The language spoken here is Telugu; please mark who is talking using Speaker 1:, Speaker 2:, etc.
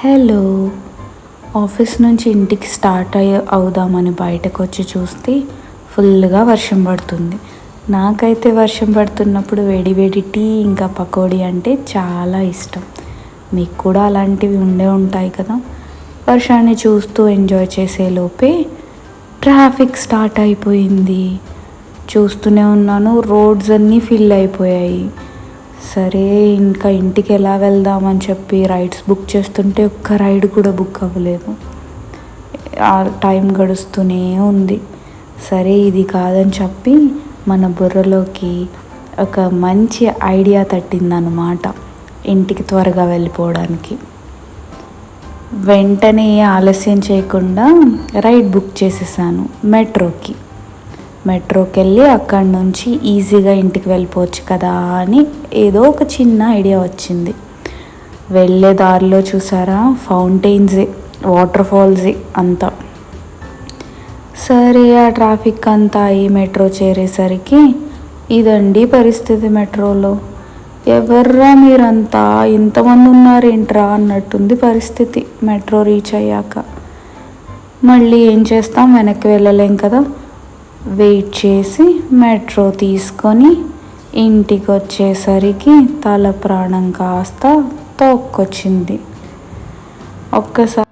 Speaker 1: హలో. ఆఫీస్ నుంచి ఇంటికి స్టార్ట్ అవుదామని బయటకు వచ్చి చూస్తే ఫుల్గా వర్షం పడుతుంది. నాకైతే వర్షం పడుతున్నప్పుడు వేడి వేడి టీ ఇంకా పకోడీ అంటే చాలా ఇష్టం. మీకు కూడా అలాంటివి ఉండే ఉంటాయి కదా. వర్షాన్ని చూస్తూ ఎంజాయ్ చేసేలోపే ట్రాఫిక్ స్టార్ట్ అయిపోయింది. చూస్తూనే ఉన్నాను, రోడ్స్ అన్నీ ఫిల్ అయిపోయాయి. సరే ఇంకా ఇంటికి ఎలా వెళ్దామని చెప్పి రైడ్స్ బుక్ చేస్తుంటే ఒక్క రైడ్ కూడా బుక్ అవ్వలేదు. ఆ టైం గడుస్తూనే ఉంది. సరే ఇది కాదని చెప్పి మన బుర్రలోకి ఒక మంచి ఐడియా తట్టిందనమాట ఇంటికి త్వరగా వెళ్ళిపోవడానికి. వెంటనే ఆలస్యం చేయకుండా రైడ్ బుక్ చేసేసాను మెట్రోకి వెళ్ళి అక్కడి నుంచి ఈజీగా ఇంటికి వెళ్ళిపోవచ్చు కదా అని ఏదో ఒక చిన్న ఐడియా వచ్చింది. వెళ్ళే దారిలో చూసారా, ఫౌంటైన్స్, వాటర్ ఫాల్స్ అంతా. సరే ఆ ట్రాఫిక్ అంతా ఈ మెట్రో చేరేసరికి ఇదండి పరిస్థితి మెట్రోలో. ఎవర్రా మీరంతా, ఇంతమంది ఉన్నారేంట్రా అన్నట్టుంది పరిస్థితి. మెట్రో రీచ్ అయ్యాక మళ్ళీ ఏం చేస్తాం, వెనక్కి వెళ్ళలేం కదా. వెయిట్ చేసి మెట్రో తీసుకొని ఇంటికి వచ్చేసరికి తల ప్రాణం కాస్త తోక్కొచ్చింది. ఒక్కసారి